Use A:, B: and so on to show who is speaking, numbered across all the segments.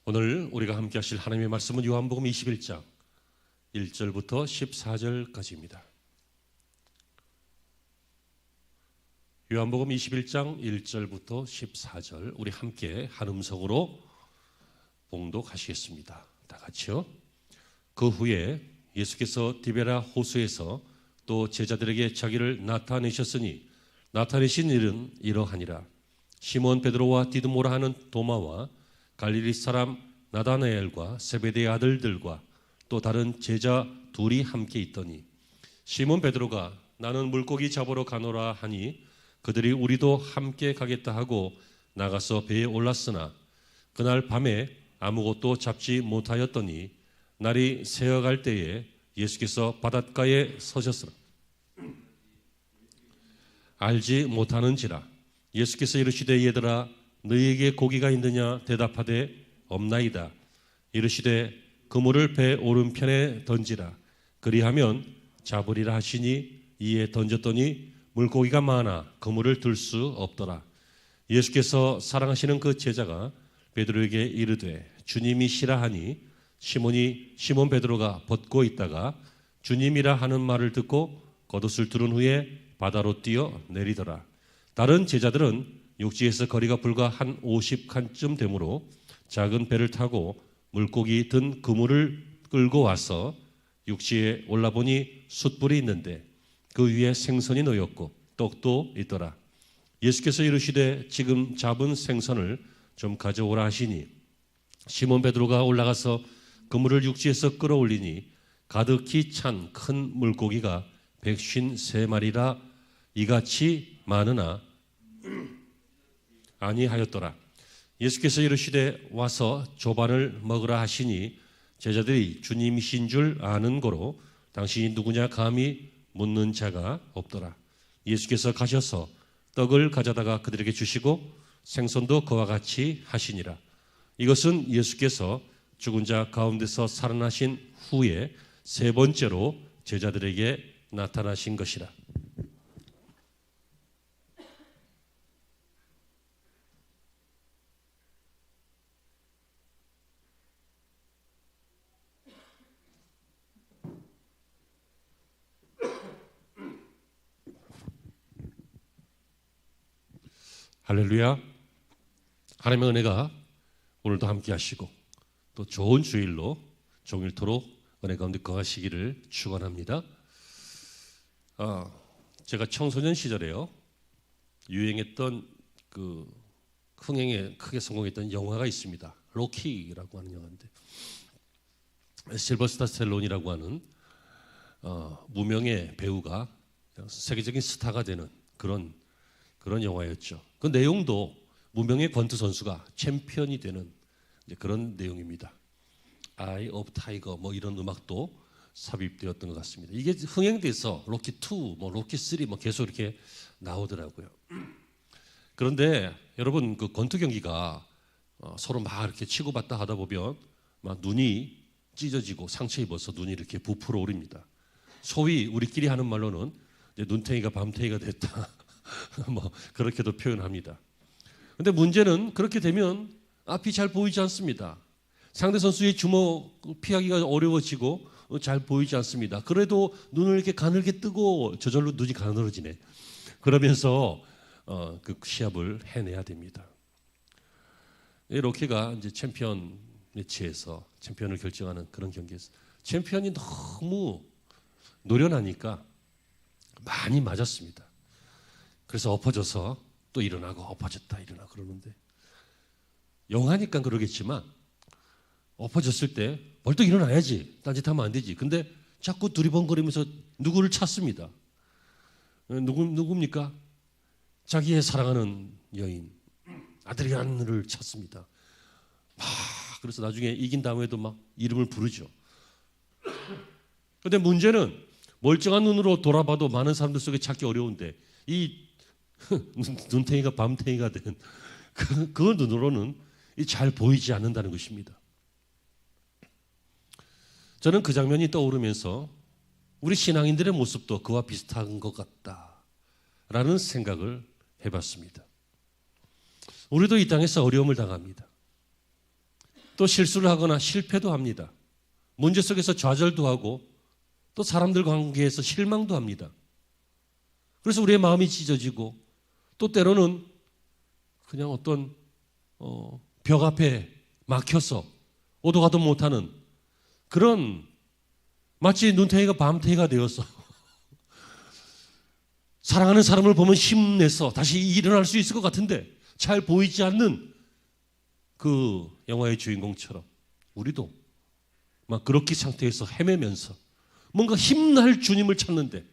A: 오늘 우리가 함께 하실 하나님의 말씀은 요한복음 21장 1절부터 14절까지입니다. 요한복음 21장 1절부터 14절 우리 함께 한 음성으로 봉독하시겠습니다. 다 같이요. 그 후에 예수께서 디베라 호수에서 또 제자들에게 자기를 나타내셨으니 나타내신 일은 이러하니라. 시몬 베드로와 디두모라 하는 도마와 갈릴리 사람 나다나엘과 세베대의 아들들과 또 다른 제자 둘이 함께 있더니 시몬 베드로가 나는 물고기 잡으러 가노라 하니 그들이 우리도 함께 가겠다 하고 나가서 배에 올랐으나 그날 밤에 아무것도 잡지 못하였더니 날이 새어갈 때에 예수께서 바닷가에 서셨으나 알지 못하는지라. 예수께서 이르시되 얘들아 너희에게 고기가 있느냐 대답하되 없나이다. 이르시되 그물을 배 오른편에 던지라. 그리하면 잡으리라 하시니 이에 던졌더니 물고기가 많아 그물을 들 수 없더라. 예수께서 사랑하시는 그 제자가 베드로에게 이르되 주님이시라 하니 시몬 베드로가 벗고 있다가 주님이라 하는 말을 듣고 겉옷을 두른 후에 바다로 뛰어 내리더라. 다른 제자들은 육지에서 거리가 불과 한 50칸쯤 되므로 작은 배를 타고 물고기 든 그물을 끌고 와서 육지에 올라보니 숯불이 있는데 그 위에 생선이 놓였고 떡도 있더라. 예수께서 이르시되 지금 잡은 생선을 좀 가져오라 하시니 시몬 베드로가 올라가서 그물을 육지에서 끌어올리니 가득히 찬 큰 물고기가 153마리라 이같이 많으나 아니하였더라. 예수께서 이르시되 와서 조반을 먹으라 하시니 제자들이 주님이신 줄 아는 고로 당신이 누구냐 감히 묻는 자가 없더라. 예수께서 가셔서 떡을 가져다가 그들에게 주시고 생선도 그와 같이 하시니라. 이것은 예수께서 죽은 자 가운데서 살아나신 후에 세 번째로 제자들에게 나타나신 것이라. 할렐루야. 하나님의 은혜가 오늘도 함께 하시고 또 좋은 주일로 종일토록 은혜 가운데 거하시기를 축원합니다. 제가 청소년 시절에요 유행했던 그 흥행에 크게 성공했던 영화가 있습니다. 로키라고 하는 영화인데 실버스타 스텔론이라고 하는 무명의 배우가 세계적인 스타가 되는 그런 영화였죠. 그 내용도 무명의 권투 선수가 챔피언이 되는 그런 내용입니다. 아이 오브 타이거 뭐 이런 음악도 삽입되었던 것 같습니다. 이게 흥행돼서 로키 2, 뭐 로키 3 뭐 계속 이렇게 나오더라고요. 그런데 여러분 그 권투 경기가 서로 막 이렇게 치고받다 하다 보면 막 눈이 찢어지고 상처 입어서 눈이 이렇게 부풀어 오릅니다. 소위 우리끼리 하는 말로는 이제 눈탱이가 밤탱이가 됐다. 뭐 그렇게도 표현합니다. 그런데 문제는 그렇게 되면 앞이 잘 보이지 않습니다. 상대 선수의 주먹 피하기가 어려워지고 잘 보이지 않습니다. 그래도 눈을 이렇게 가늘게 뜨고 저절로 눈이 가늘어지네. 그러면서 그 시합을 해내야 됩니다. 로키가 이제 챔피언 매치에서 챔피언을 결정하는 그런 경기에서 챔피언이 너무 노련하니까 많이 맞았습니다. 그래서 엎어져서 또 일어나고 엎어졌다 일어나고 그러는데 영하니까 그러겠지만 엎어졌을 때 벌떡 일어나야지. 딴짓하면 안 되지. 근데 자꾸 두리번거리면서 누구를 찾습니다. 누굽니까? 자기의 사랑하는 여인 아드리안을 찾습니다. 그래서 나중에 이긴 다음에도 막 이름을 부르죠. 그런데 문제는 멀쩡한 눈으로 돌아봐도 많은 사람들 속에 찾기 어려운데 이 눈탱이가 밤탱이가 된 그 눈으로는 잘 보이지 않는다는 것입니다. 저는 그 장면이 떠오르면서 우리 신앙인들의 모습도 그와 비슷한 것 같다라는 생각을 해봤습니다. 우리도 이 땅에서 어려움을 당합니다. 또 실수를 하거나 실패도 합니다. 문제 속에서 좌절도 하고 또 사람들 관계에서 실망도 합니다. 그래서 우리의 마음이 찢어지고 또 때로는 그냥 어떤 벽 앞에 막혀서 오도 가도 못하는 그런 마치 눈탱이가 밤탱이가 되어서 사랑하는 사람을 보면 힘내서 다시 일어날 수 있을 것 같은데 잘 보이지 않는 그 영화의 주인공처럼 우리도 막 그렇게 상태에서 헤매면서 뭔가 힘날 주님을 찾는데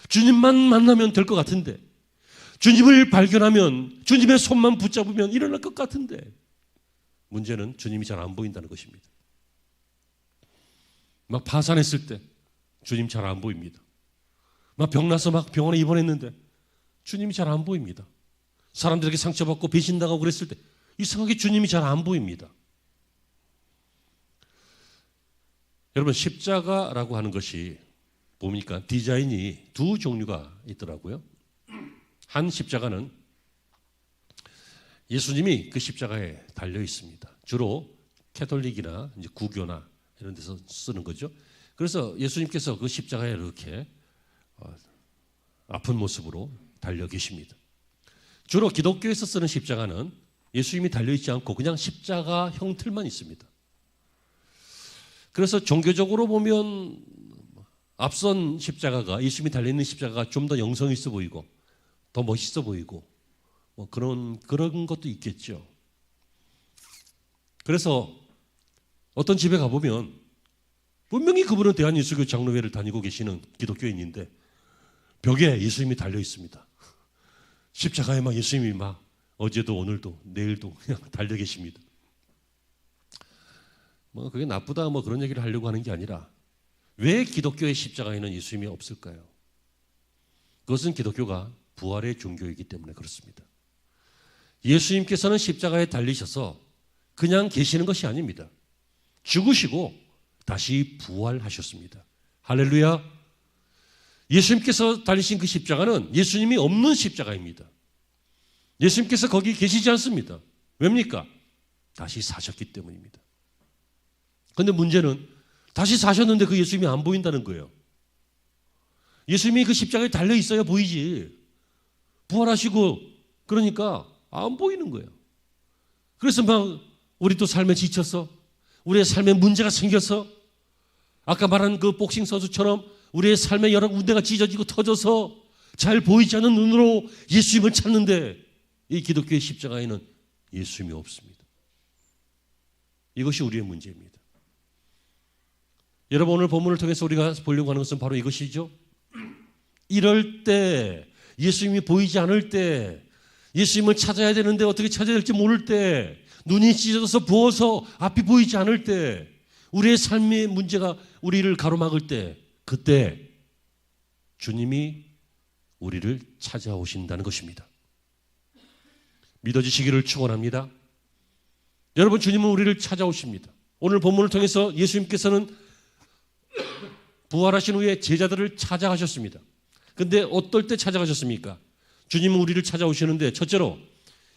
A: 주님만 만나면 될 것 같은데 주님을 발견하면 주님의 손만 붙잡으면 일어날 것 같은데 문제는 주님이 잘 안 보인다는 것입니다. 막 파산했을 때 주님 잘 안 보입니다. 막 병나서 막 병원에 입원했는데 주님이 잘 안 보입니다. 사람들에게 상처받고 배신당하고 그랬을 때 이상하게 주님이 잘 안 보입니다. 여러분 십자가라고 하는 것이 보니까 디자인이 두 종류가 있더라고요. 한 십자가는 예수님이 그 십자가에 달려 있습니다. 주로 캐톨릭이나 이제 구교나 이런 데서 쓰는 거죠. 그래서 예수님께서 그 십자가에 이렇게 아픈 모습으로 달려 계십니다. 주로 기독교에서 쓰는 십자가는 예수님이 달려 있지 않고 그냥 십자가 형틀만 있습니다. 그래서 종교적으로 보면 앞선 십자가가 예수님이 달려 있는 십자가가 좀 더 영성 있어 보이고 더 멋있어 보이고 뭐 그런 것도 있겠죠. 그래서 어떤 집에 가보면 분명히 그분은 대한예수교 장로회를 다니고 계시는 기독교인인데 벽에 예수님이 달려 있습니다. 십자가에 막 예수님이 막 어제도 오늘도 내일도 그냥 달려 계십니다. 뭐 그게 나쁘다 뭐 그런 얘기를 하려고 하는 게 아니라 왜 기독교의 십자가에는 예수님이 없을까요? 그것은 기독교가 부활의 종교이기 때문에 그렇습니다. 예수님께서는 십자가에 달리셔서 그냥 계시는 것이 아닙니다. 죽으시고 다시 부활하셨습니다. 할렐루야. 예수님께서 달리신 그 십자가는 예수님이 없는 십자가입니다. 예수님께서 거기 계시지 않습니다. 왜입니까? 다시 사셨기 때문입니다. 그런데 문제는 다시 사셨는데 그 예수님이 안 보인다는 거예요. 예수님이 그 십자가에 달려 있어야 보이지. 부활하시고 그러니까 안 보이는 거예요. 그래서 막 우리 또 삶에 지쳐서 우리의 삶에 문제가 생겨서 아까 말한 그 복싱 선수처럼 우리의 삶에 여러 군데가 찢어지고 터져서 잘 보이지 않는 눈으로 예수님을 찾는데 이 기독교의 십자가에는 예수님이 없습니다. 이것이 우리의 문제입니다. 여러분 오늘 본문을 통해서 우리가 보려고 하는 것은 바로 이것이죠. 이럴 때 예수님이 보이지 않을 때 예수님을 찾아야 되는데 어떻게 찾아야 될지 모를 때 눈이 찢어져서 부어서 앞이 보이지 않을 때 우리의 삶의 문제가 우리를 가로막을 때 그때 주님이 우리를 찾아오신다는 것입니다. 믿어지시기를 축원합니다. 여러분 주님은 우리를 찾아오십니다. 오늘 본문을 통해서 예수님께서는 부활하신 후에 제자들을 찾아가셨습니다. 근데 어떨 때 찾아가셨습니까? 주님은 우리를 찾아오시는데 첫째로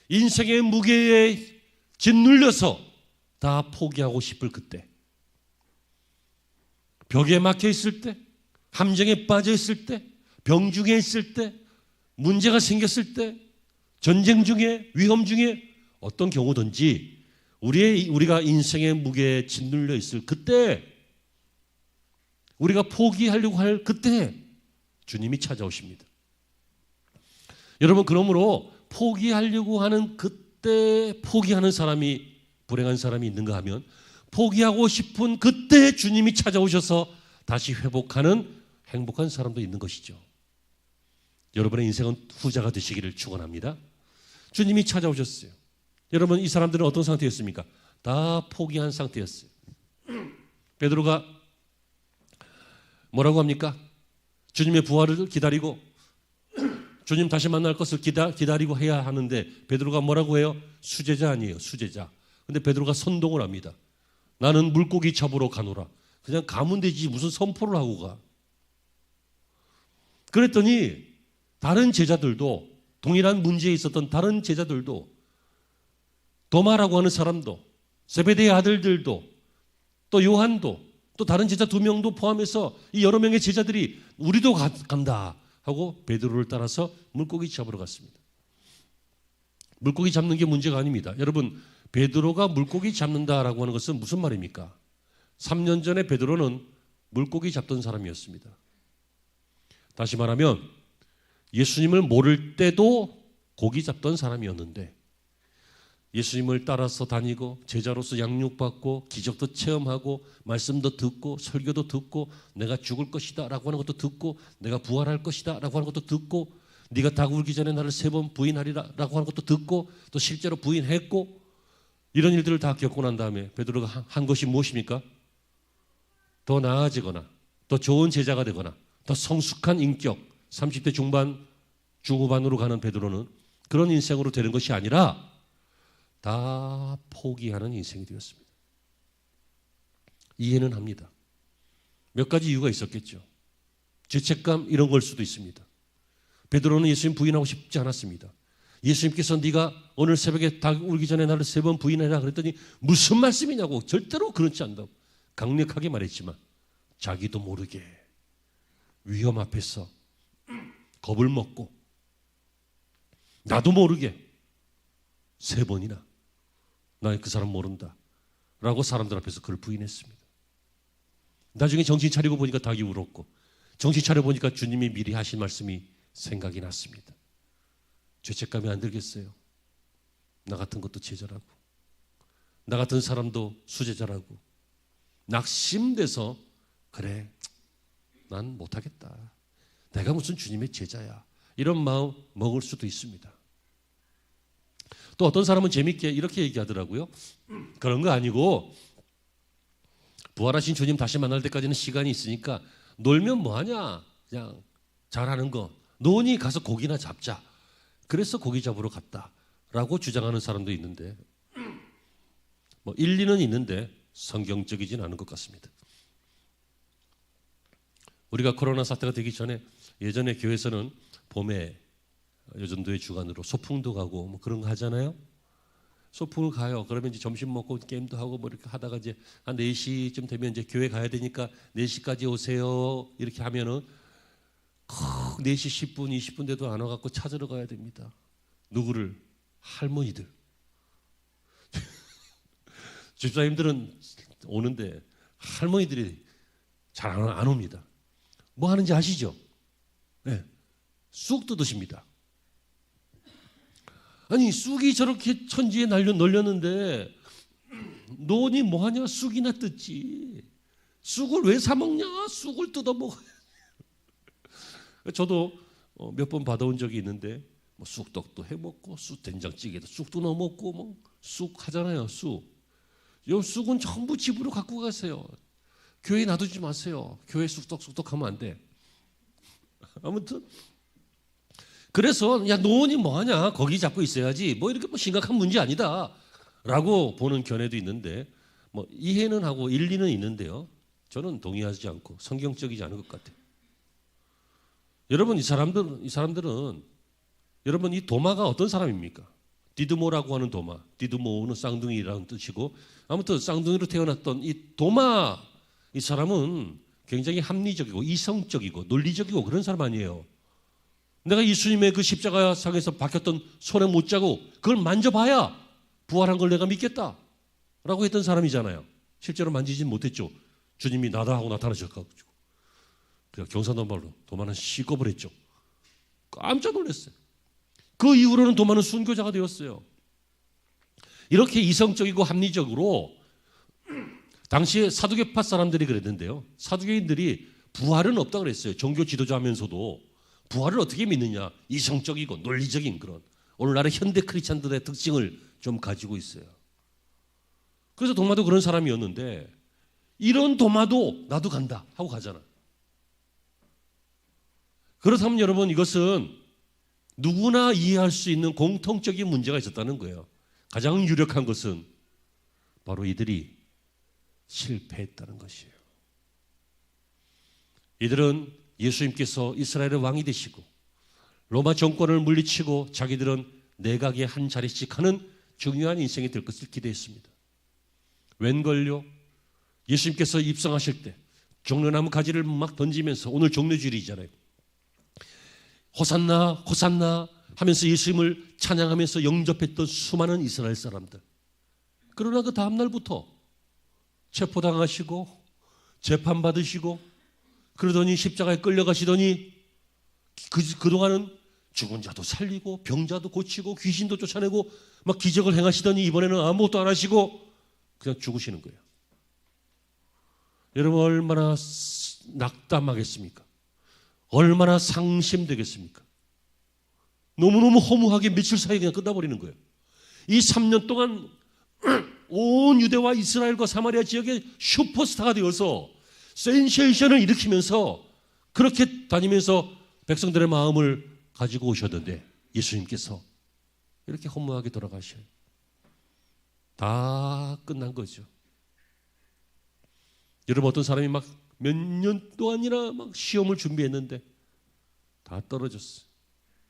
A: 인생의 무게에 짓눌려서 다 포기하고 싶을 그때, 벽에 막혀 있을 때, 함정에 빠져 있을 때, 병 중에 있을 때, 문제가 생겼을 때, 전쟁 중에, 위험 중에 어떤 경우든지 우리가 인생의 무게에 짓눌려 있을 그때, 우리가 포기하려고 할 그때 주님이 찾아오십니다. 여러분 그러므로 포기하려고 하는 그때 포기하는 사람이 불행한 사람이 있는가 하면 포기하고 싶은 그때 주님이 찾아오셔서 다시 회복하는 행복한 사람도 있는 것이죠. 여러분의 인생은 후자가 되시기를 축원합니다. 주님이 찾아오셨어요. 여러분 이 사람들은 어떤 상태였습니까? 다 포기한 상태였어요. 베드로가 뭐라고 합니까? 주님의 부활을 기다리고 주님 다시 만날 것을 기다리고 해야 하는데 베드로가 뭐라고 해요? 수제자 아니에요. 수제자. 근데 베드로가 선동을 합니다. 나는 물고기 잡으러 가노라. 그냥 가면 되지 무슨 선포를 하고 가. 그랬더니 다른 제자들도 동일한 문제에 있었던 다른 제자들도 도마라고 하는 사람도 세베대의 아들들도 또 요한도 또 다른 제자 2명도 포함해서 이 여러 명의 제자들이 우리도 간다 하고 베드로를 따라서 물고기 잡으러 갔습니다. 물고기 잡는 게 문제가 아닙니다. 여러분, 베드로가 물고기 잡는다라고 하는 것은 무슨 말입니까? 3년 전에 베드로는 물고기 잡던 사람이었습니다. 다시 말하면 예수님을 모를 때도 고기 잡던 사람이었는데 예수님을 따라서 다니고 제자로서 양육받고 기적도 체험하고 말씀도 듣고 설교도 듣고 내가 죽을 것이다 라고 하는 것도 듣고 내가 부활할 것이다 라고 하는 것도 듣고 네가 닭 울기 전에 나를 3번 부인하리라 라고 하는 것도 듣고 또 실제로 부인했고 이런 일들을 다 겪고 난 다음에 베드로가 한 것이 무엇입니까? 더 나아지거나 더 좋은 제자가 되거나 더 성숙한 인격 30대 중후반으로 가는 베드로는 그런 인생으로 되는 것이 아니라 다 포기하는 인생이 되었습니다. 이해는 합니다. 몇 가지 이유가 있었겠죠. 죄책감 이런 걸 수도 있습니다. 베드로는 예수님 부인하고 싶지 않았습니다. 예수님께서 네가 오늘 새벽에 닭 울기 전에 나를 3번 부인해라 그랬더니 무슨 말씀이냐고 절대로 그렇지 않다고 강력하게 말했지만 자기도 모르게 위험 앞에서 겁을 먹고 나도 모르게 3번이나 나 그 사람 모른다 라고 사람들 앞에서 그를 부인했습니다. 나중에 정신 차리고 보니까 닭이 울었고 정신 차려보니까 주님이 미리 하신 말씀이 생각이 났습니다. 죄책감이 안 들겠어요? 나 같은 것도 제자라고 나 같은 사람도 수제자라고 낙심돼서 그래 난 못하겠다 내가 무슨 주님의 제자야 이런 마음 먹을 수도 있습니다. 또 어떤 사람은 재밌게 이렇게 얘기하더라고요. 그런 거 아니고 부활하신 주님 다시 만날 때까지는 시간이 있으니까 놀면 뭐하냐 그냥 잘하는 거 노니 가서 고기나 잡자 그래서 고기 잡으러 갔다라고 주장하는 사람도 있는데 뭐 일리는 있는데 성경적이진 않은 것 같습니다. 우리가 코로나 사태가 되기 전에 예전에 교회에서는 봄에 여전도의 주관으로 소풍도 가고 뭐 그런 거 하잖아요. 소풍을 가요. 그러면 이제 점심 먹고 게임도 하고 뭐 이렇게 하다가 이제 한 4시쯤 되면 이제 교회 가야 되니까 4시까지 오세요. 이렇게 하면은 4시 10분, 20분 돼도 안 와갖고 찾으러 가야 됩니다. 누구를? 할머니들. 집사님들은 오는데 할머니들이 잘 안 옵니다. 뭐 하는지 아시죠? 네. 쑥 뜯으십니다. 아니 쑥이 저렇게 천지에 널렸는데 노니 뭐하냐 쑥이나 뜯지 쑥을 왜 사 먹냐 쑥을 뜯어 먹어야 저도 몇 번 받아온 적이 있는데 뭐 쑥떡도 해먹고 쑥 된장찌개도 쑥도 넣어 먹고 뭐 쑥 하잖아요. 요 쑥은 전부 집으로 갖고 가세요. 교회에 놔두지 마세요. 교회 쑥떡 하면 안 돼. 아무튼 그래서 야 노원이 뭐하냐 거기 잡고 있어야지 뭐 이렇게 뭐 심각한 문제 아니다라고 보는 견해도 있는데 뭐 이해는 하고 일리는 있는데요. 저는 동의하지 않고 성경적이지 않은 것 같아요. 여러분 이 사람들은 여러분 이 도마가 어떤 사람입니까? 디드모라고 하는 도마. 디드모는 쌍둥이라는 뜻이고 아무튼 쌍둥이로 태어났던 이 도마 이 사람은 굉장히 합리적이고 이성적이고 논리적이고 그런 사람 아니에요. 내가 예수님의 그 십자가상에서 박혔던 손에 못자고 그걸 만져봐야 부활한 걸 내가 믿겠다라고 했던 사람이잖아요. 실제로 만지진 못했죠. 주님이 나다 하고 나타나셔가지고 그냥 경상도 말로 도마는 시겁을 했죠. 깜짝 놀랐어요. 그 이후로는 도마는 순교자가 되었어요. 이렇게 이성적이고 합리적으로 당시에 사두개파 사람들이 그랬는데요. 사두개인들이 부활은 없다고 그랬어요. 종교 지도자면서도 부활을 어떻게 믿느냐? 이성적이고 논리적인 그런 오늘날의 현대 크리스찬들의 특징을 좀 가지고 있어요. 그래서 도마도 그런 사람이었는데 이런 도마도 나도 간다 하고 가잖아. 그렇다면 여러분 이것은 누구나 이해할 수 있는 공통적인 문제가 있었다는 거예요. 가장 유력한 것은 바로 이들이 실패했다는 것이에요. 이들은 예수님께서 이스라엘의 왕이 되시고 로마 정권을 물리치고 자기들은 내각의 한 자리씩 하는 중요한 인생이 될 것을 기대했습니다. 웬걸요? 예수님께서 입성하실 때 종려나무 가지를 막 던지면서, 오늘 종려주일이잖아요. 호산나 호산나 하면서 예수님을 찬양하면서 영접했던 수많은 이스라엘 사람들. 그러나 그 다음날부터 체포당하시고 재판받으시고 그러더니 십자가에 끌려가시더니 그동안은 죽은 자도 살리고 병자도 고치고 귀신도 쫓아내고 막 기적을 행하시더니 이번에는 아무것도 안 하시고 그냥 죽으시는 거예요. 여러분, 얼마나 낙담하겠습니까? 얼마나 상심되겠습니까? 너무너무 허무하게 며칠 사이에 그냥 끝나버리는 거예요. 이 3년 동안 온 유대와 이스라엘과 사마리아 지역의 슈퍼스타가 되어서 센세이션을 일으키면서 그렇게 다니면서 백성들의 마음을 가지고 오셨는데 예수님께서 이렇게 허무하게 돌아가셔요. 다 끝난 거죠. 여러분, 어떤 사람이 막 몇 년 동안이나 막 시험을 준비했는데 다 떨어졌어요.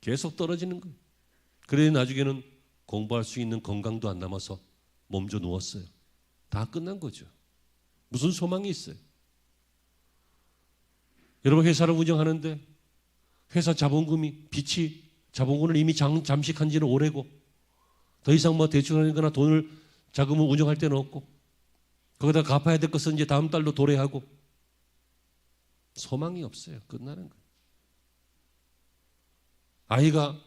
A: 계속 떨어지는 거예요. 그래 나중에는 공부할 수 있는 건강도 안 남아서 몸져 누웠어요. 다 끝난 거죠. 무슨 소망이 있어요? 여러분, 회사를 운영하는데 회사 자본금이 빚이 자본금을 이미 잠식한 지는 오래고 더 이상 뭐 대출하거나 돈을 자금을 운영할 데는 없고 거기다 갚아야 될 것은 이제 다음 달로 도래하고 소망이 없어요. 끝나는 거예요. 아이가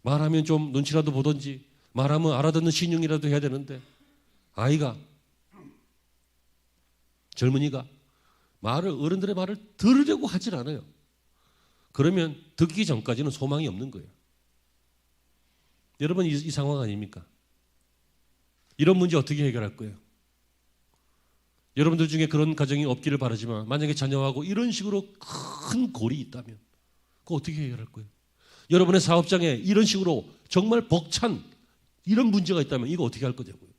A: 말하면 좀 눈치라도 보든지 말하면 알아듣는 신용이라도 해야 되는데 아이가, 젊은이가 어른들의 말을 들으려고 하질 않아요. 그러면 듣기 전까지는 소망이 없는 거예요. 여러분, 이 상황 아닙니까? 이런 문제 어떻게 해결할 거예요? 여러분들 중에 그런 가정이 없기를 바라지만 만약에 자녀하고 이런 식으로 큰 골이 있다면 그거 어떻게 해결할 거예요? 여러분의 사업장에 이런 식으로 정말 벅찬 이런 문제가 있다면 이거 어떻게 할 거냐고요?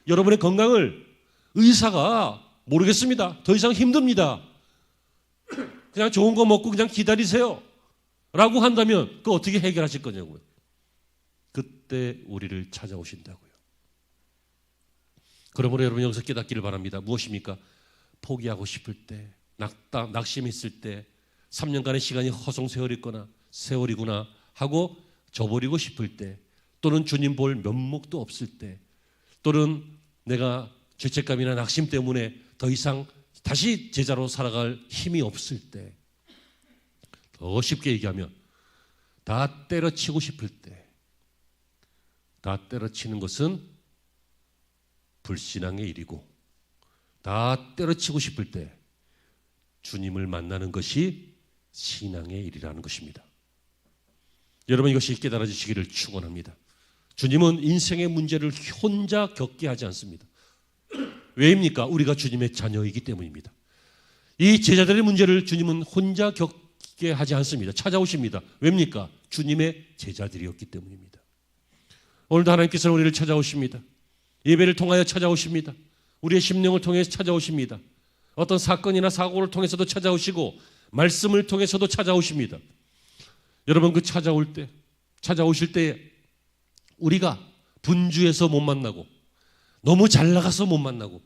A: 여러분의 건강을 의사가 모르겠습니다. 더 이상 힘듭니다. 그냥 좋은 거 먹고 그냥 기다리세요. 라고 한다면 그거 어떻게 해결하실 거냐고요? 그때 우리를 찾아오신다고요. 그러므로 여러분 여기서 깨닫기를 바랍니다. 무엇입니까? 포기하고 싶을 때, 낙심했을 때, 3년간의 시간이 허송세월이거나 세월이구나 하고 저버리고 싶을 때, 또는 주님 볼 면목도 없을 때, 또는 내가 죄책감이나 낙심 때문에 더 이상 다시 제자로 살아갈 힘이 없을 때, 더 쉽게 얘기하면 다 때려치고 싶을 때, 다 때려치는 것은 불신앙의 일이고 다 때려치고 싶을 때 주님을 만나는 것이 신앙의 일이라는 것입니다. 여러분, 이것이 깨달아지시기를 축원합니다. 주님은 인생의 문제를 혼자 겪게 하지 않습니다. 왜입니까? 우리가 주님의 자녀이기 때문입니다. 이 제자들의 문제를 주님은 혼자 겪게 하지 않습니다. 찾아오십니다. 왜입니까? 주님의 제자들이었기 때문입니다. 오늘도 하나님께서는 우리를 찾아오십니다. 예배를 통하여 찾아오십니다. 우리의 심령을 통해서 찾아오십니다. 어떤 사건이나 사고를 통해서도 찾아오시고 말씀을 통해서도 찾아오십니다. 여러분, 그 찾아오실 때 우리가 분주해서 못 만나고 너무 잘 나가서 못 만나고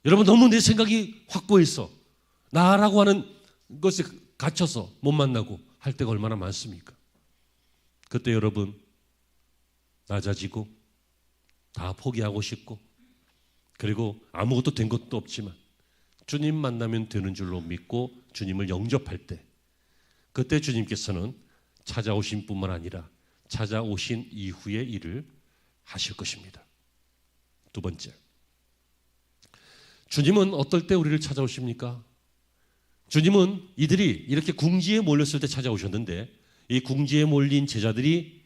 A: 여러분 너무 내 생각이 확고해서 나라고 하는 것에 갇혀서 못 만나고 할 때가 얼마나 많습니까? 그때 여러분 낮아지고 다 포기하고 싶고 그리고 아무것도 된 것도 없지만 주님 만나면 되는 줄로 믿고 주님을 영접할 때 그때 주님께서는 찾아오신 뿐만 아니라 찾아오신 이후의 일을 하실 것입니다. 두 번째, 주님은 어떨 때 우리를 찾아오십니까? 주님은 이들이 이렇게 궁지에 몰렸을 때 찾아오셨는데 이 궁지에 몰린 제자들이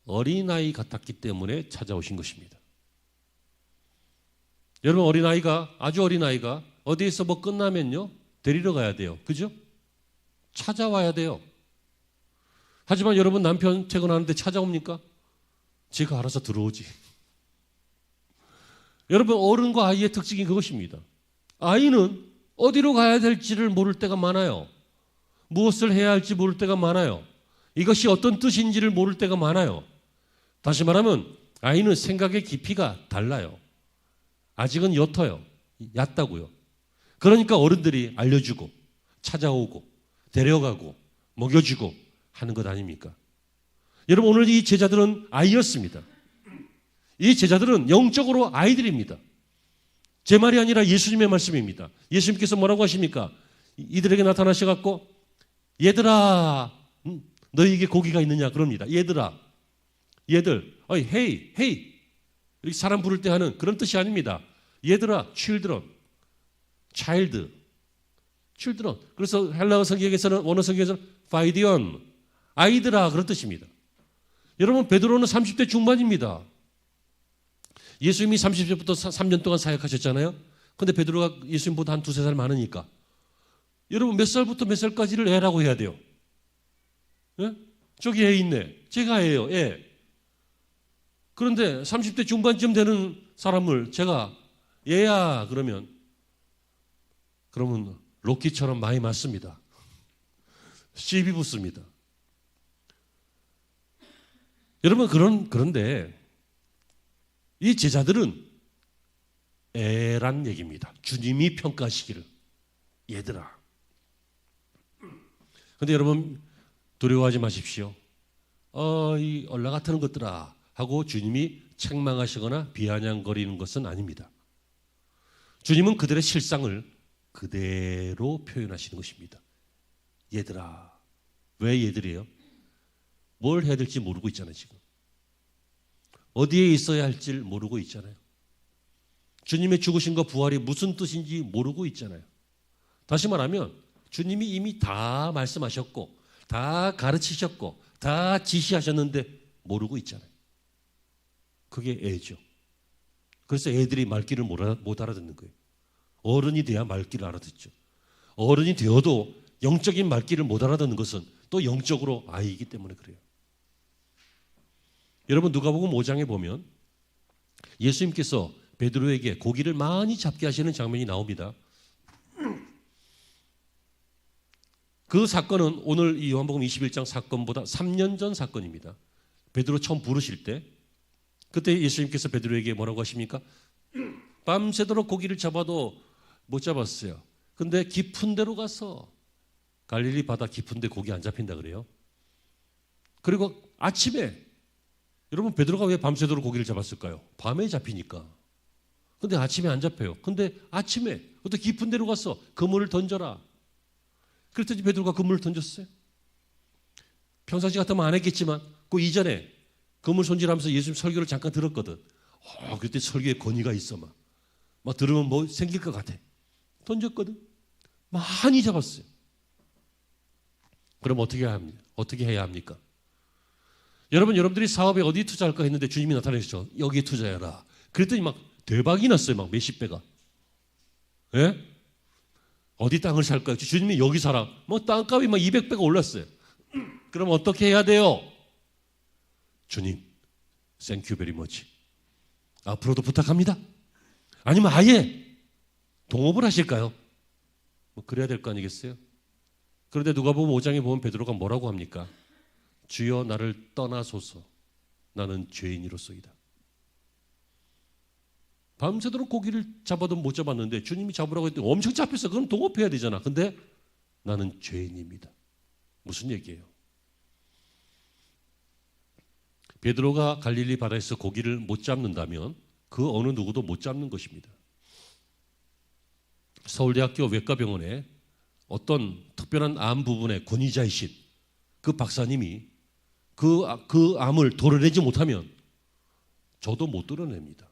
A: 어린아이 같았기 때문에 찾아오신 것입니다. 여러분, 아주 어린아이가 어디에서 뭐 끝나면요 데리러 가야 돼요. 그죠? 찾아와야 돼요. 하지만 여러분, 남편 퇴근하는데 찾아옵니까? 제가 알아서 들어오지. 여러분, 어른과 아이의 특징이 그것입니다. 아이는 어디로 가야 될지를 모를 때가 많아요. 무엇을 해야 할지 모를 때가 많아요. 이것이 어떤 뜻인지를 모를 때가 많아요. 다시 말하면 아이는 생각의 깊이가 달라요. 아직은 옅어요. 얕다고요. 그러니까 어른들이 알려주고 찾아오고 데려가고 먹여주고 하는 것 아닙니까? 여러분, 오늘 이 제자들은 아이였습니다. 이 제자들은 영적으로 아이들입니다. 제 말이 아니라 예수님의 말씀입니다. 예수님께서 뭐라고 하십니까? 이들에게 나타나셔갖고 얘들아, 너희에게 고기가 있느냐 그럽니다. 얘들아, 얘들, 헤이, 헤이, 이렇게 사람 부를 때 하는 그런 뜻이 아닙니다. 얘들아, children, child, children. 그래서 헬라어 성경에서는, 원어 성경에서는 파이디온, 아이들아, 그런 뜻입니다. 여러분, 베드로는 30대 중반입니다. 예수님이 30세부터 3년 동안 사역하셨잖아요. 근데 베드로가 예수님보다 한 두세 살 많으니까 여러분, 몇 살부터 몇 살까지를 애라고 해야 돼요? 예? 저기 애 있네. 제가 애예요, 애. 그런데 30대 중반쯤 되는 사람을 제가 얘야 그러면 로키처럼 많이 맞습니다. 시비 붙습니다. 여러분, 그런데 이 제자들은 애란 얘기입니다. 주님이 평가하시기를 얘들아. 근데 여러분, 두려워하지 마십시오. 이 얼라 같은 것들아 하고 주님이 책망하시거나 비아냥거리는 것은 아닙니다. 주님은 그들의 실상을 그대로 표현하시는 것입니다. 얘들아. 왜 얘들이에요? 뭘 해야 될지 모르고 있잖아요, 지금. 어디에 있어야 할지 모르고 있잖아요. 주님의 죽으심과 부활이 무슨 뜻인지 모르고 있잖아요. 다시 말하면 주님이 이미 다 말씀하셨고 다 가르치셨고 다 지시하셨는데 모르고 있잖아요. 그게 애죠. 그래서 애들이 말귀를 못 알아듣는 거예요. 어른이 돼야 말귀를 알아듣죠. 어른이 되어도 영적인 말귀를 못 알아듣는 것은 또 영적으로 아이이기 때문에 그래요. 여러분, 누가복음 5장에 보면 예수님께서 베드로에게 고기를 많이 잡게 하시는 장면이 나옵니다. 그 사건은 오늘 이 요한복음 21장 사건보다 3년 전 사건입니다. 베드로 처음 부르실 때 그때 예수님께서 베드로에게 뭐라고 하십니까? 밤새도록 고기를 잡아도 못 잡았어요. 근데 깊은 데로 가서 갈릴리 바다 깊은 데 고기 안 잡힌다 그래요. 그리고 아침에 여러분, 베드로가 왜 밤새도록 고기를 잡았을까요? 밤에 잡히니까. 근데 아침에 안 잡혀요. 근데 아침에 어떤 깊은 데로 가서 그물을 던져라. 그랬더니 베드로가 그물을 던졌어요. 평상시 같으면 안 했겠지만 그 이전에 그물 손질하면서 예수님 설교를 잠깐 들었거든. 그때 설교에 권위가 있어. 막 들으면 뭐 생길 것 같아. 던졌거든. 많이 잡았어요. 그럼 어떻게 해야 합니까? 여러분들이 사업에 어디 투자할까 했는데 주님이 나타나셨죠. 여기에 투자해라. 그랬더니 막 대박이 났어요. 막 몇십 배가. 예? 어디 땅을 살까요? 주님이 여기 사라. 뭐 땅값이 막 200배가 올랐어요. 그럼 어떻게 해야 돼요? 주님, 땡큐 베리 머치. 앞으로도 부탁합니다. 아니면 아예 동업을 하실까요? 뭐 그래야 될 거 아니겠어요? 그런데 누가복음 5장에 보면 베드로가 뭐라고 합니까? 주여 나를 떠나소서. 나는 죄인이로소이다. 밤새도록 고기를 잡아도 못 잡았는데 주님이 잡으라고 했더니 엄청 잡혔어. 그럼 동업해야 되잖아. 근데 나는 죄인입니다. 무슨 얘기예요? 베드로가 갈릴리 바다에서 고기를 못 잡는다면 그 어느 누구도 못 잡는 것입니다. 서울대학교 외과병원에 어떤 특별한 암 부분의 권위자이신 그 박사님이 그 암을 도려내지 못하면 저도 못 도려냅니다.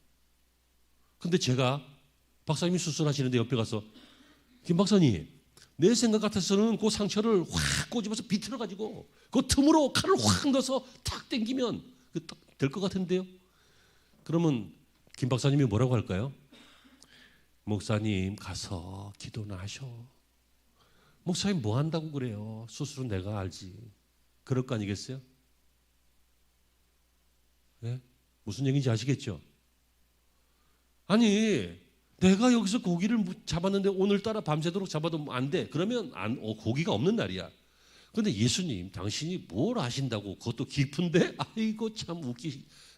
A: 근데 제가 박사님이 수술하시는데 옆에 가서 김 박사님, 내 생각 같아서는 그 상처를 확 꼬집어서 비틀어가지고 그 틈으로 칼을 확 넣어서 탁 당기면 될 것 같은데요. 그러면 김 박사님이 뭐라고 할까요? 목사님 가서 기도나 하셔. 목사님 뭐 한다고 그래요? 수술은 내가 알지. 그럴 거 아니겠어요? 네? 무슨 얘기인지 아시겠죠? 아니, 내가 여기서 고기를 잡았는데 오늘따라 밤새도록 잡아도 안 돼. 그러면 고기가 없는 날이야. 그런데 예수님, 당신이 뭘 아신다고 그것도 깊은데? 아이고 참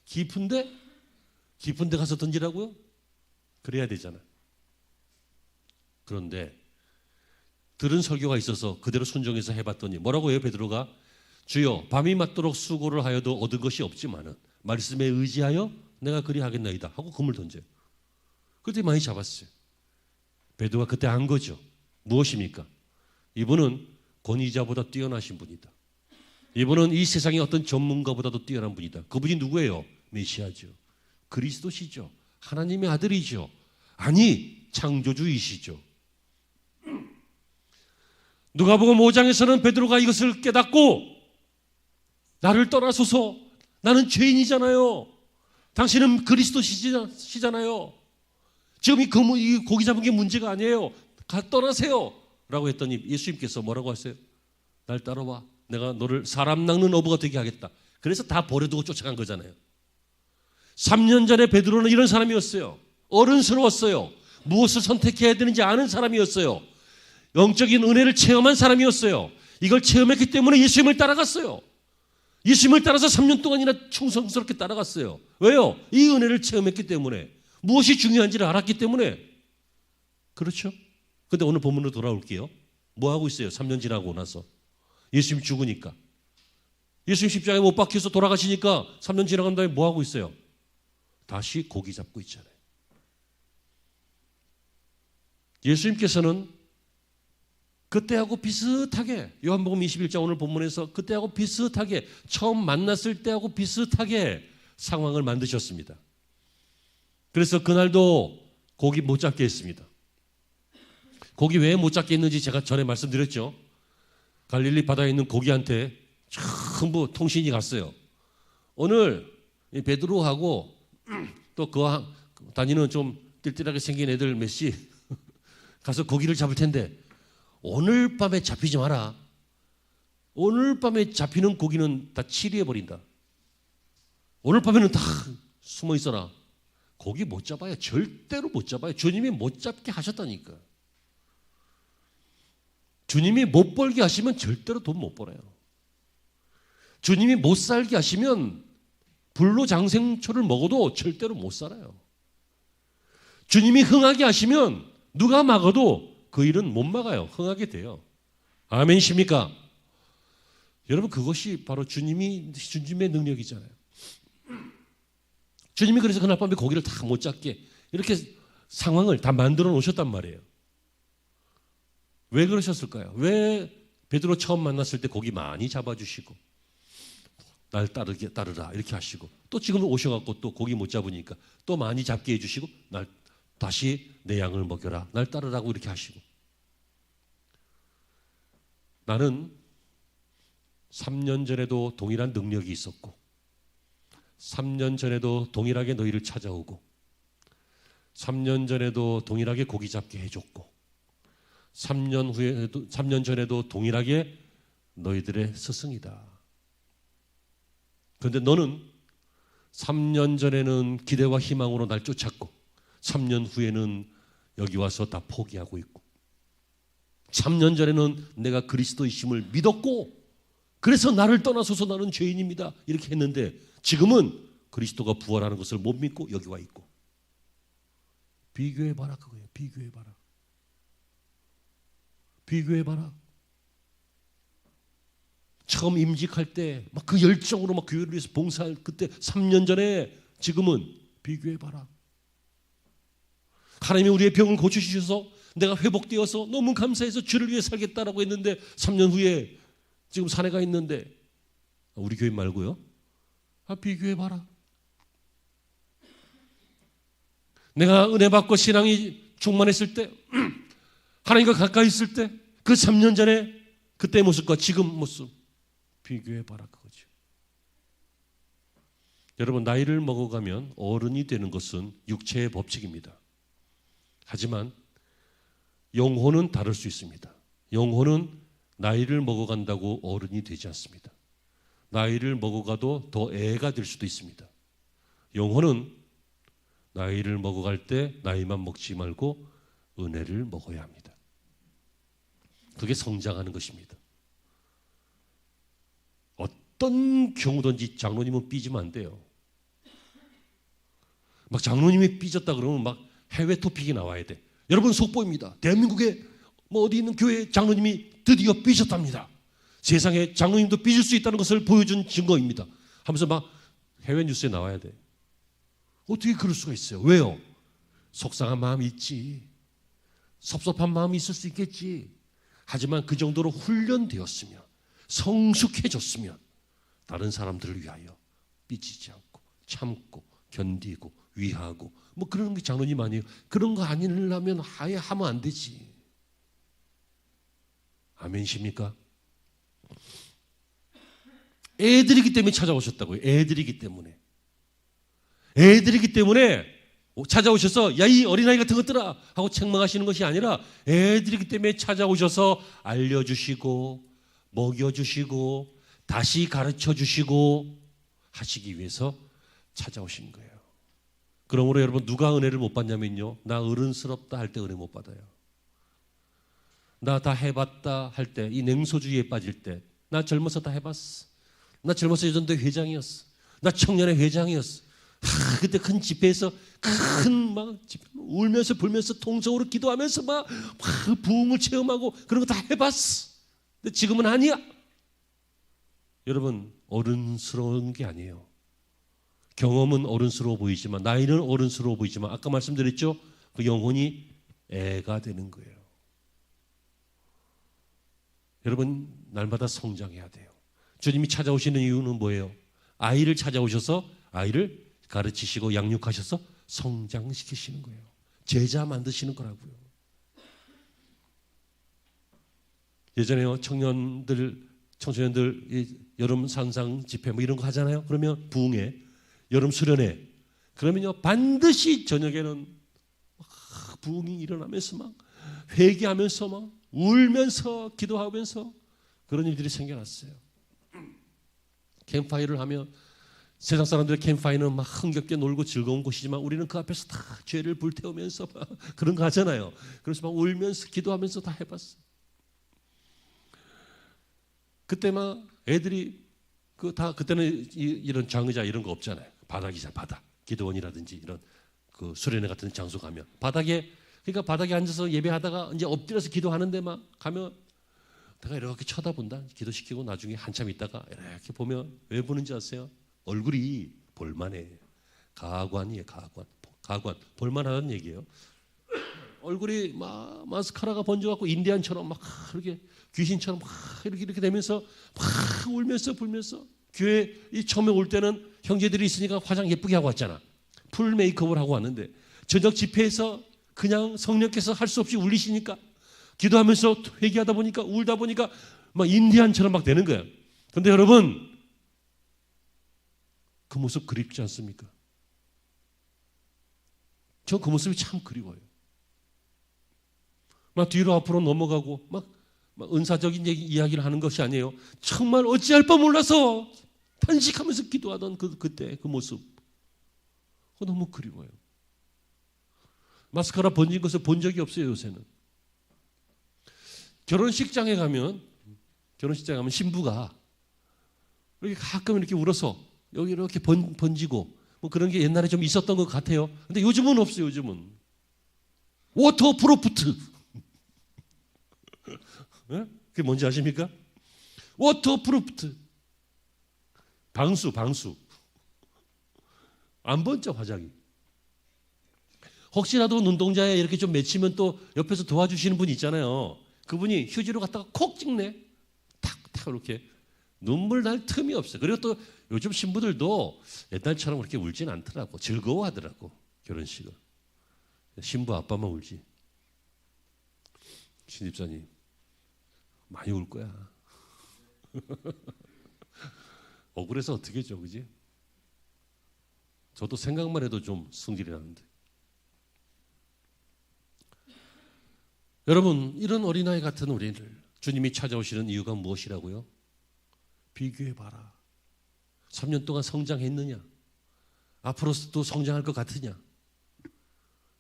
A: 깊은데? 깊은데 가서 던지라고요? 그래야 되잖아. 그런데 들은 설교가 있어서 그대로 순종해서 해봤더니 뭐라고 해요? 베드로가 주여 밤이 맞도록 수고를 하여도 얻은 것이 없지만은 말씀에 의지하여 내가 그리하겠나이다 하고 금을 던져요. 그때 많이 잡았어요. 베드로가 그때 안 거죠. 무엇입니까? 이분은 권위자보다 뛰어나신 분이다. 이분은 이 세상의 어떤 전문가보다도 뛰어난 분이다. 그분이 누구예요? 메시아죠. 그리스도시죠. 하나님의 아들이죠. 아니, 창조주이시죠. 누가복음 5장에서는 베드로가 이것을 깨닫고 나를 떠나소서, 나는 죄인이잖아요. 당신은 그리스도시잖아요. 지금 이 고기 잡은 게 문제가 아니에요. 떠나세요 라고 했더니 예수님께서 뭐라고 하세요? 날 따라와, 내가 너를 사람 낚는 어부가 되게 하겠다. 그래서 다 버려두고 쫓아간 거잖아요. 3년 전에 베드로는 이런 사람이었어요. 어른스러웠어요. 무엇을 선택해야 되는지 아는 사람이었어요. 영적인 은혜를 체험한 사람이었어요. 이걸 체험했기 때문에 예수님을 따라갔어요. 예수님을 따라서 3년 동안이나 충성스럽게 따라갔어요. 왜요? 이 은혜를 체험했기 때문에, 무엇이 중요한지를 알았기 때문에. 그렇죠? 근데 오늘 본문으로 돌아올게요. 뭐 하고 있어요? 3년 지나고 나서 예수님 죽으니까, 예수님 십자가에 못 박혀서 돌아가시니까 3년 지나간 다음에 뭐 하고 있어요? 다시 고기 잡고 있잖아요. 예수님께서는 그때하고 비슷하게, 요한복음 21장 오늘 본문에서 그때하고 비슷하게, 처음 만났을 때하고 비슷하게 상황을 만드셨습니다. 그래서 그날도 고기 못 잡게 했습니다. 고기 왜 못 잡게 했는지 제가 전에 말씀드렸죠. 갈릴리 바다에 있는 고기한테 전부 통신이 갔어요. 오늘 베드로하고 또 그 다니는 좀 띨띨하게 생긴 애들 몇시 가서 고기를 잡을 텐데 오늘 밤에 잡히지 마라. 오늘 밤에 잡히는 고기는 다 치리해버린다. 오늘 밤에는 다 숨어 있어라. 고기 못 잡아요. 절대로 못 잡아요. 주님이 못 잡게 하셨다니까. 주님이 못 벌게 하시면 절대로 돈 못 벌어요. 주님이 못 살게 하시면 불로장생초를 먹어도 절대로 못 살아요. 주님이 흥하게 하시면 누가 막아도 그 일은 못 막아요. 흥하게 돼요. 아멘이십니까? 여러분, 그것이 바로 주님의 능력이잖아요. 주님이 그래서 그날 밤에 고기를 다 못 잡게 이렇게 상황을 다 만들어 놓으셨단 말이에요. 왜 그러셨을까요? 왜 베드로 처음 만났을 때 고기 많이 잡아주시고 날 따르라 이렇게 하시고, 또 지금 오셔갖고 또 고기 못 잡으니까 또 많이 잡게 해주시고 날 다시 내 양을 먹여라, 날 따르라고 이렇게 하시고. 나는 3년 전에도 동일한 능력이 있었고 3년 전에도 동일하게 너희를 찾아오고 3년 전에도 동일하게 고기 잡게 해줬고 3년 전에도 동일하게 너희들의 스승이다. 그런데 너는 3년 전에는 기대와 희망으로 날 쫓았고 3년 후에는 여기 와서 다 포기하고 있고 3년 전에는 내가 그리스도이심을 믿었고 그래서 나를 떠나소서 나는 죄인입니다 이렇게 했는데 지금은 그리스도가 부활하는 것을 못 믿고 여기 와 있고. 비교해봐라 그거예요. 비교해봐라. 비교해봐라. 처음 임직할 때 막 그 열정으로 막 교회를 위해서 봉사할 그때 3년 전에 지금은 비교해봐라. 하나님이 우리의 병을 고쳐주셔서 내가 회복되어서 너무 감사해서 주를 위해 살겠다라고 했는데 3년 후에 지금 산에 가 있는데, 우리 교회 말고요. 비교해봐라. 내가 은혜 받고 신앙이 충만했을 때 하나님과 가까이 있을 때 그 3년 전에 그때의 모습과 지금 모습 비교해봐라 그거죠. 여러분, 나이를 먹어가면 어른이 되는 것은 육체의 법칙입니다. 하지만 영혼은 다를 수 있습니다. 영혼은 나이를 먹어간다고 어른이 되지 않습니다. 나이를 먹어가도 더 애가 될 수도 있습니다. 영혼은 나이를 먹어갈 때 나이만 먹지 말고 은혜를 먹어야 합니다. 그게 성장하는 것입니다. 어떤 경우든지 장로님은 삐지면 안 돼요. 막 장로님이 삐졌다 그러면 막 해외 토픽이 나와야 돼. 여러분 속보입니다. 대한민국에 뭐 어디 있는 교회 장로님이 드디어 삐졌답니다. 세상에 장로님도 삐질 수 있다는 것을 보여준 증거입니다. 하면서 막 해외 뉴스에 나와야 돼. 어떻게 그럴 수가 있어요? 왜요? 속상한 마음이 있지. 섭섭한 마음이 있을 수 있겠지. 하지만 그 정도로 훈련되었으면, 성숙해졌으면 다른 사람들을 위하여 삐지지 않고 참고 견디고 위하고 뭐 그런 게 장로님 아니에요. 그런 거 아니려면 아예 하면 안 되지. 아멘이십니까? 애들이기 때문에 찾아오셨다고요. 애들이기 때문에 찾아오셔서 야 이 어린아이 같은 것들아 하고 책망하시는 것이 아니라 애들이기 때문에 찾아오셔서 알려주시고 먹여주시고 다시 가르쳐주시고 하시기 위해서 찾아오신 거예요. 그러므로 여러분 누가 은혜를 못 받냐면요, 나 어른스럽다 할 때 은혜 못 받아요. 나 다 해봤다 할 때, 이 냉소주의에 빠질 때, 나 젊어서 다 해봤어. 나 젊어서 예전대 회장이었어. 나 청년의 회장이었어. 그때 큰 집회에서 막 울면서 불면서 통성으로 기도하면서 막 부흥을 체험하고 그런 거 다 해봤어. 근데 지금은 아니야. 여러분 어른스러운 게 아니에요. 경험은 어른스러워 보이지만, 나이는 어른스러워 보이지만, 아까 말씀드렸죠? 그 영혼이 애가 되는 거예요. 여러분 날마다 성장해야 돼요. 주님이 찾아오시는 이유는 뭐예요? 아이를 찾아오셔서 아이를 가르치시고 양육하셔서 성장시키시는 거예요. 제자 만드시는 거라고요. 예전에요, 청소년들 여름 상상 집회 뭐 이런 거 하잖아요. 그러면 부흥회, 여름 수련회, 그러면요 반드시 저녁에는 막 부흥이 일어나면서 막 회개하면서 막 울면서 기도하면서 그런 일들이 생겨났어요. 캠프파이어를 하면 세상 사람들의 캠프파이어는 막 흥겹게 놀고 즐거운 곳이지만 우리는 그 앞에서 다 죄를 불태우면서 막 그런 거 하잖아요. 그래서 막 울면서 기도하면서 다 해봤어. 그때 막 애들이 그때는 이런 장의자 이런 거 없잖아요. 바닥이자 바닥, 기도원이라든지 이런 그 수련회 같은 장소 가면 그러니까 바닥에 앉아서 예배하다가 이제 엎드려서 기도하는데 막 가면 내가 이렇게 쳐다본다. 기도시키고 나중에 한참 있다가 이렇게 보면 왜 보는지 아세요? 얼굴이 볼만해. 가관이에요. 가관. 볼만하다는 얘기예요. 얼굴이 막 마스카라가 번져갖고 인디안처럼 막 이렇게 귀신처럼 막 이렇게 되면서 막 울면서 불면서, 교회 이 처음에 올 때는 형제들이 있으니까 화장 예쁘게 하고 왔잖아. 풀 메이크업을 하고 왔는데 저녁 집회에서 그냥 성령께서 할 수 없이 울리시니까 기도하면서 회개하다 보니까 울다 보니까 막 인디안처럼 막 되는 거야. 그런데 여러분 그 모습 그립지 않습니까? 저 그 모습이 참 그리워요. 막 뒤로 앞으로 넘어가고 막 은사적인 이야기를 하는 것이 아니에요. 정말 어찌할 바 몰라서 탄식하면서 기도하던 그때 그 모습, 그거 너무 그리워요. 마스카라 번진 것을 본 적이 없어요. 요새는 결혼식장에 가면 신부가 이렇게 가끔 이렇게 울어서 여기 이렇게 번지고 뭐 그런 게 옛날에 좀 있었던 것 같아요. 근데 요즘은 없어요. 요즘은 워터프루프트. 네? 그게 뭔지 아십니까? 워터프루프트. 방수 안 번져 화장이. 혹시라도 눈동자에 이렇게 좀 맺히면 또 옆에서 도와주시는 분이 있잖아요. 그분이 휴지로 갖다가 콕 찍네. 탁탁 이렇게. 눈물 날 틈이 없어요. 그리고 또 요즘 신부들도 옛날처럼 그렇게 울진 않더라고. 즐거워하더라고. 결혼식을. 신부 아빠만 울지. 신집사님 많이 울 거야. 억울해서 어떻게 해줘, 그지? 저도 생각만 해도 좀 승질이 나는데. 여러분, 이런 어린아이 같은 우리를 주님이 찾아오시는 이유가 무엇이라고요? 비교해봐라. 3년 동안 성장했느냐? 앞으로도 성장할 것 같으냐?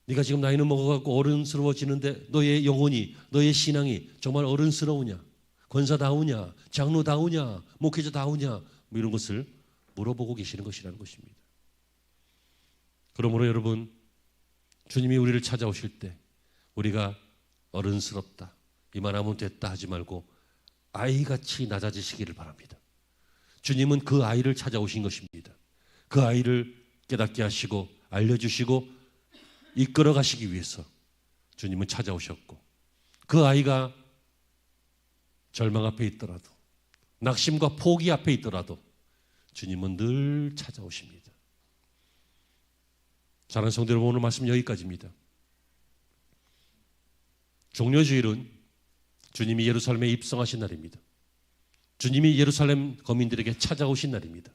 A: 네가 지금 나이는 먹어갖고 어른스러워지는데 너의 영혼이, 너의 신앙이 정말 어른스러우냐? 권사다우냐? 장로다우냐? 목회자다우냐? 뭐 이런 것을 물어보고 계시는 것이라는 것입니다. 그러므로 여러분, 주님이 우리를 찾아오실 때 우리가 어른스럽다, 이만하면 됐다 하지 말고 아이같이 낮아지시기를 바랍니다. 주님은 그 아이를 찾아오신 것입니다. 그 아이를 깨닫게 하시고 알려주시고 이끌어 가시기 위해서 주님은 찾아오셨고, 그 아이가 절망 앞에 있더라도, 낙심과 포기 앞에 있더라도 주님은 늘 찾아오십니다. 사랑하는 성도 여러분, 오늘 말씀 여기까지입니다. 종려주일은 주님이 예루살렘에 입성하신 날입니다. 주님이 예루살렘 거민들에게 찾아오신 날입니다.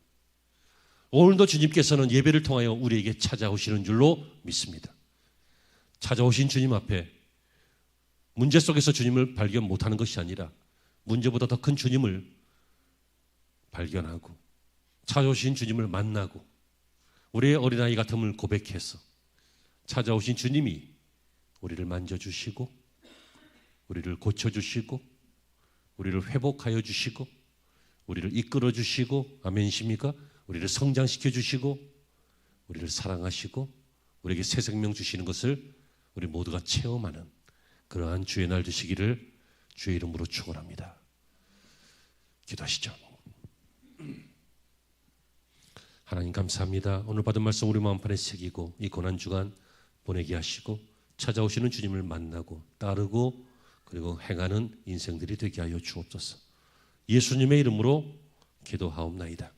A: 오늘도 주님께서는 예배를 통하여 우리에게 찾아오시는 줄로 믿습니다. 찾아오신 주님 앞에 문제 속에서 주님을 발견 못하는 것이 아니라 문제보다 더 큰 주님을 발견하고 찾아오신 주님을 만나고 우리의 어린아이 같음을 고백해서 찾아오신 주님이 우리를 만져주시고 우리를 고쳐주시고 우리를 회복하여 주시고 우리를 이끌어 주시고, 아멘이십니까? 우리를 성장시켜 주시고 우리를 사랑하시고 우리에게 새 생명 주시는 것을 우리 모두가 체험하는 그러한 주의 날 되시기를 주의 이름으로 축원합니다. 기도하시죠. 하나님 감사합니다. 오늘 받은 말씀 우리 마음판에 새기고 이 고난주간 보내게 하시고 찾아오시는 주님을 만나고 따르고 그리고 행하는 인생들이 되게 하여 주옵소서. 예수님의 이름으로 기도하옵나이다.